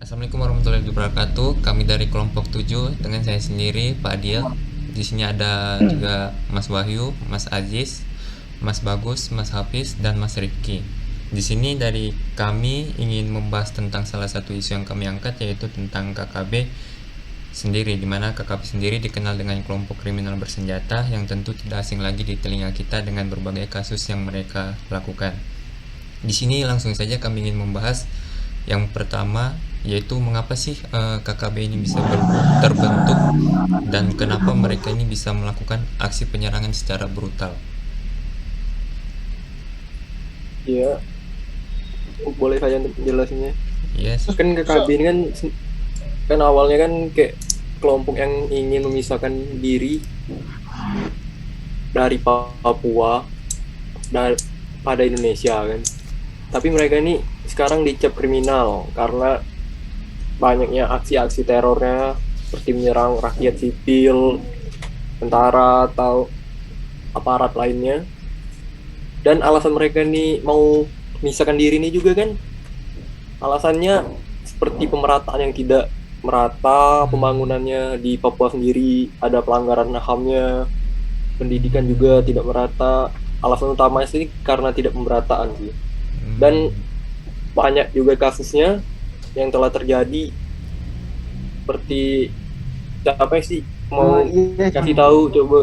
Assalamualaikum warahmatullahi wabarakatuh. Kami dari kelompok 7 dengan saya sendiri Pak Adil. Di sini ada juga Mas Wahyu, Mas Aziz, Mas Bagus, Mas Hafiz dan Mas Rifki. Di sini dari kami ingin membahas tentang salah satu isu yang kami angkat, yaitu tentang KKB sendiri, di mana KKB sendiri dikenal dengan kelompok kriminal bersenjata yang tentu tidak asing lagi di telinga kita dengan berbagai kasus yang mereka lakukan. Di sini langsung saja kami ingin membahas yang pertama, yaitu mengapa sih KKB ini bisa terbentuk dan kenapa mereka ini bisa melakukan aksi penyerangan secara brutal. Iya, boleh saya untuk menjelasinnya. Yes. Kan KKB ini kan awalnya kan kayak kelompok yang ingin memisahkan diri dari Papua pada Indonesia kan. Tapi mereka ini sekarang dicap kriminal karena banyaknya aksi-aksi terornya seperti menyerang rakyat sipil, tentara atau aparat lainnya. Dan alasan mereka ini mau memisahkan diri ini juga kan alasannya seperti pemerataan yang tidak merata, pembangunannya di Papua sendiri ada pelanggaran HAM-nya, pendidikan juga tidak merata. Alasan utamanya sih karena tidak pemerataan sih. Dan banyak juga kasusnya yang telah terjadi, seperti apa sih mau kasih tahu coba.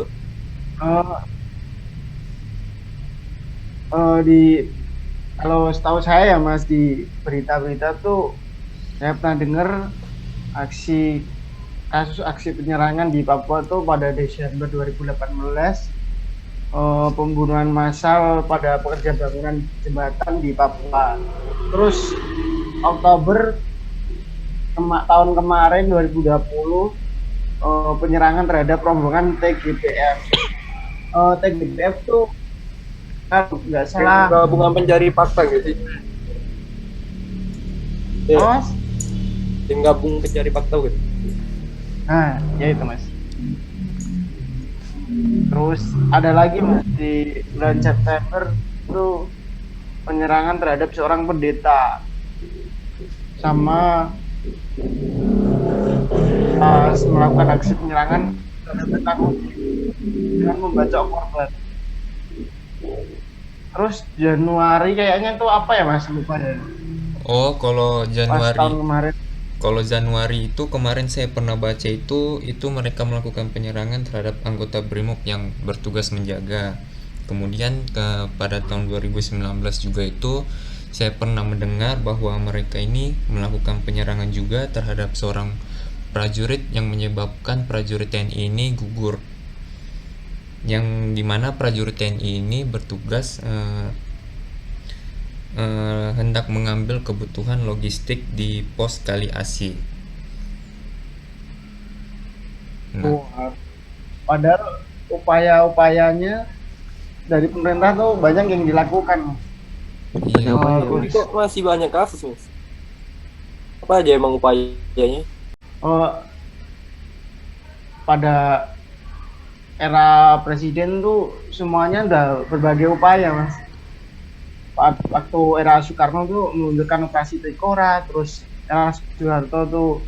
Kalau setahu saya ya Mas, di berita-berita tuh saya pernah dengar kasus aksi penyerangan di Papua tuh pada Desember 2018, pembunuhan massal pada pekerja bangunan jembatan di Papua. Terus Oktober tahun kemarin 2020, penyerangan terhadap rombongan TGPF. TGPF tuh kalau nggak salah gabungan pencari fakta gitu sih. Ya, Mas. tim gabung pencari fakta gitu. Nah, ya itu Mas. Terus ada lagi Mas, di bulan September itu penyerangan terhadap seorang pendeta sama melakukan aksi penyerangan terhadap penakut dengan membacok korban. Terus Januari kayaknya tuh apa ya Mas, lupa ya. Oh, kalau Pas tahun kemarin. Kalau Januari itu kemarin saya pernah baca itu mereka melakukan penyerangan terhadap anggota BRIMOB yang bertugas menjaga. Kemudian pada tahun 2019 juga itu saya pernah mendengar bahwa mereka ini melakukan penyerangan juga terhadap seorang prajurit yang menyebabkan prajurit TNI ini gugur. Yang dimana prajurit TNI ini bertugas hendak mengambil kebutuhan logistik di pos Kali Asi. Padahal upaya-upayanya dari pemerintah tuh banyak yang dilakukan. Iya. Tapi kok masih banyak kasus Mas? Apa aja emang upayanya? Pada era presiden tuh semuanya udah berbagai upaya Mas. Waktu era Soekarno tuh meluncurkan operasi Trikora, terus era Soeharto tuh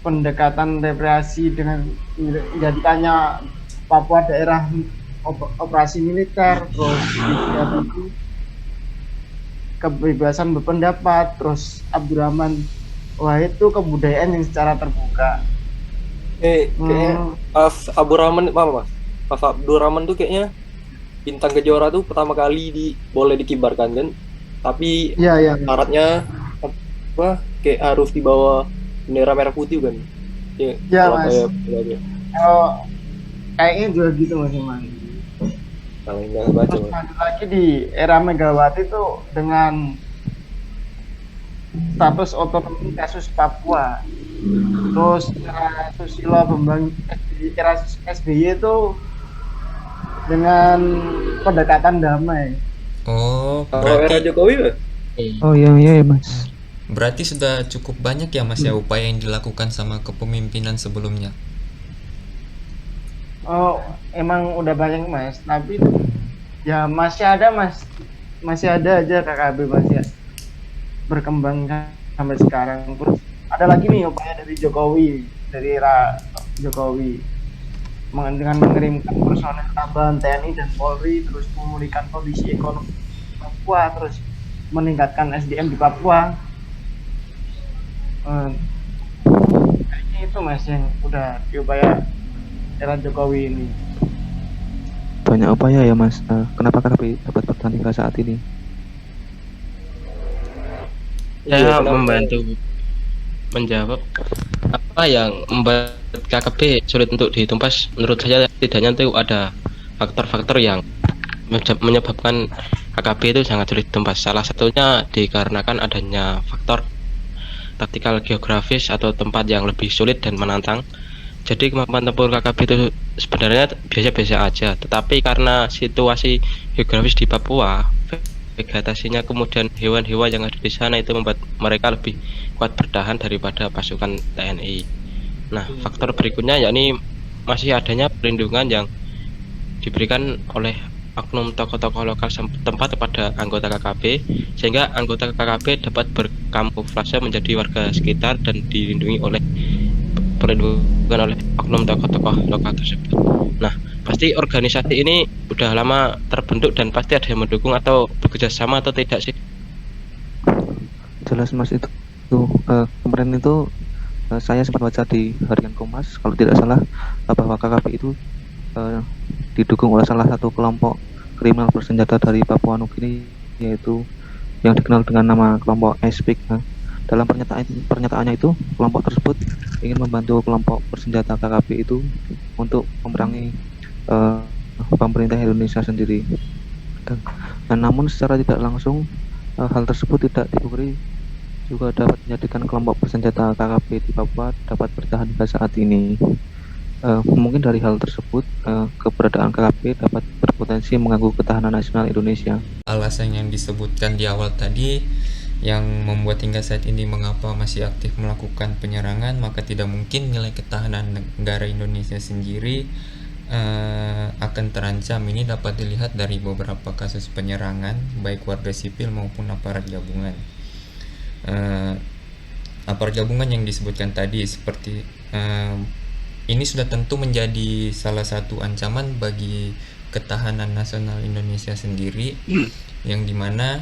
pendekatan represi dengan menjadikannya Papua daerah operasi militer, terus kebebasan berpendapat, terus Abdurrahman Wahid itu kebudayaan yang secara terbuka. Kayaknya pas Abdurrahman apa Mas? Pas Abdurrahman tuh kayaknya Bintang Kejora tuh pertama kali boleh dikibarkan kan, tapi syaratnya apa kayak harus dibawa bendera merah putih kan? Ya Mas. Kayaknya juga gitu Mas Iman. Kalau nggak baca Mas. Lagi di era Megawati tuh dengan status otonomi kasus Papua, terus era Susilo Bambang era SBY itu dengan pendekatan damai. Oh, kalau era Jokowi Mas? Oh iya Mas. Berarti sudah cukup banyak ya Mas ya upaya yang dilakukan sama kepemimpinan sebelumnya. Oh, emang udah banyak Mas, tapi ya masih ada Mas, masih ada aja KKB masih berkembang kan. sampai sekarang. Terus ada lagi nih upaya dari Jokowi, dari era Jokowi dengan mengirimkan personel tambahan TNI dan Polri, terus memulihkan kondisi ekonomi Papua, terus meningkatkan SDM di Papua. Kayaknya itu Mas yang udah diupaya era Jokowi ini. Banyak upaya ya Mas. Kenapa KKP dapat bertahan hingga saat ini? Iya, Saya kenapa? membantu menjawab apa yang membuat KKP sulit untuk ditumpas. Menurut saya setidaknya itu ada faktor-faktor yang menyebabkan KKP itu sangat sulit ditumpas. Salah satunya dikarenakan adanya faktor taktikal geografis atau tempat yang lebih sulit dan menantang. Jadi kemampuan tempur KKP itu sebenarnya biasa-biasa aja, tetapi karena situasi geografis di Papua, vegetasinya kemudian hewan-hewan yang ada di sana itu membuat mereka lebih kuat bertahan daripada pasukan TNI. Nah, faktor berikutnya yakni masih adanya perlindungan yang diberikan oleh oknum tokoh-tokoh lokal setempat kepada anggota KKP, sehingga anggota KKP dapat berkamuflase menjadi warga sekitar dan dilindungi oleh perlindungan oleh oknum tokoh-tokoh lokal tersebut. Nah, pasti organisasi ini udah lama terbentuk dan pasti ada yang mendukung atau bekerja sama atau tidak sih? Jelas Mas itu. Kemarin itu saya sempat baca di Harian Kompas kalau tidak salah bahwa KKP itu didukung oleh salah satu kelompok kriminal bersenjata dari Papua Nugini, yaitu yang dikenal dengan nama kelompok ISPIC. Dalam pernyataannya itu, kelompok tersebut ingin membantu kelompok bersenjata KKP itu untuk memerangi pemerintah Indonesia sendiri. Namun secara tidak langsung hal tersebut tidak dipungkiri juga dapat menjadikan kelompok bersenjata KKP di Papua dapat bertahan hingga saat ini. Mungkin dari hal tersebut, keberadaan KKP dapat berpotensi mengganggu ketahanan nasional Indonesia. Alasan yang disebutkan di awal tadi yang membuat hingga saat ini mengapa masih aktif melakukan penyerangan, maka tidak mungkin nilai ketahanan negara Indonesia sendiri akan terancam. Ini dapat dilihat dari beberapa kasus penyerangan baik warga sipil maupun aparat gabungan. Aparat gabungan yang disebutkan tadi seperti ini sudah tentu menjadi salah satu ancaman bagi ketahanan nasional Indonesia sendiri, yang dimana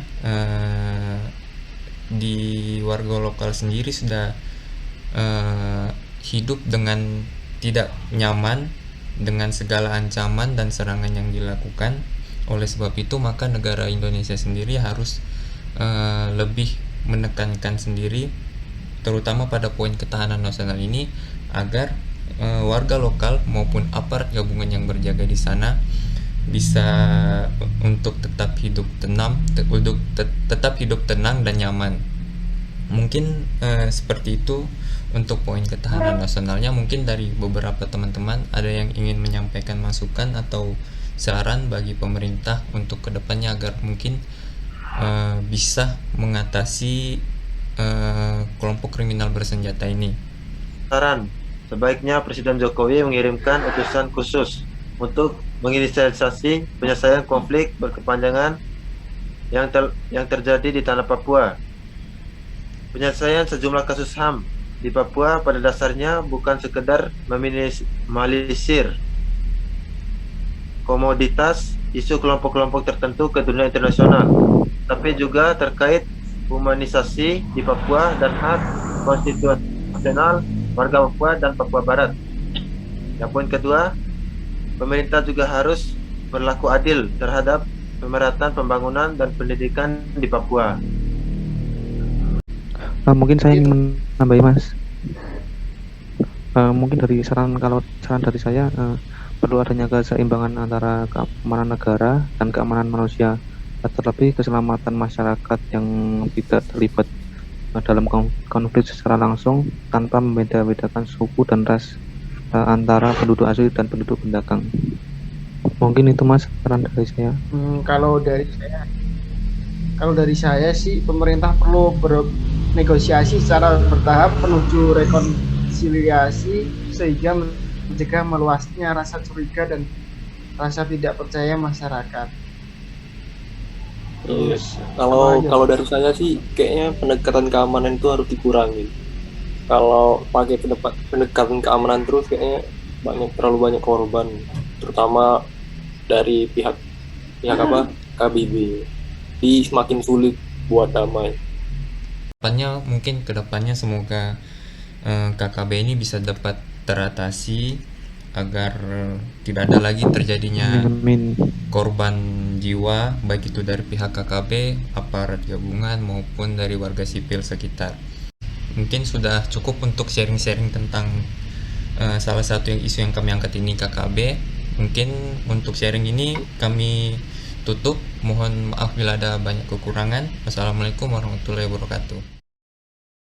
di warga lokal sendiri sudah hidup dengan tidak nyaman dengan segala ancaman dan serangan yang dilakukan. Oleh sebab itu maka negara Indonesia sendiri harus lebih menekankan sendiri terutama pada poin ketahanan nasional ini agar warga lokal maupun aparat gabungan yang berjaga di sana bisa untuk tetap hidup tenang dan nyaman. Mungkin seperti itu untuk poin ketahanan nasionalnya. Mungkin dari beberapa teman-teman ada yang ingin menyampaikan masukan atau saran bagi pemerintah untuk kedepannya agar mungkin bisa mengatasi kelompok kriminal bersenjata ini. Saran, sebaiknya Presiden Jokowi mengirimkan utusan khusus untuk menginisiasi penyelesaian konflik berkepanjangan yang terjadi di tanah Papua. Penyelesaian sejumlah kasus HAM di Papua pada dasarnya bukan sekedar meminimalisir komoditas isu kelompok-kelompok tertentu ke dunia internasional, tapi juga terkait humanisasi di Papua dan hak konstitusional warga Papua dan Papua Barat. Yang poin kedua, pemerintah juga harus berlaku adil terhadap pemerataan pembangunan dan pendidikan di Papua. Mungkin saya ingin menambahi Mas. Mungkin dari saran dari saya perlu adanya keseimbangan antara keamanan negara dan keamanan manusia, terlebih keselamatan masyarakat yang tidak terlibat dalam konflik secara langsung tanpa membeda-bedakan suku dan ras antara penduduk asli dan penduduk pendatang. Mungkin itu Mas saran dari saya. Kalau dari saya sih pemerintah perlu bernegosiasi secara bertahap menuju rekonsiliasi sehingga mencegah meluasnya rasa curiga dan rasa tidak percaya masyarakat. Iya. Terus Kalau apa aja? kalau dari saya sih kayaknya pendekatan keamanan itu harus dikurangi. Kalau pakai pendekatan keamanan terus kayaknya terlalu banyak korban, terutama dari pihak pihak apa KBB. Jadi semakin sulit buat damai. Kedepannya semoga KKB ini bisa dapat teratasi agar tidak ada lagi terjadinya Amin. korban jiwa, baik itu dari pihak KKB, aparat gabungan maupun dari warga sipil sekitar. Mungkin sudah cukup untuk sharing-sharing tentang salah satu isu yang kami angkat ini, KKB. Mungkin untuk sharing ini kami tutup. Mohon maaf bila ada banyak kekurangan. Wassalamualaikum warahmatullahi wabarakatuh.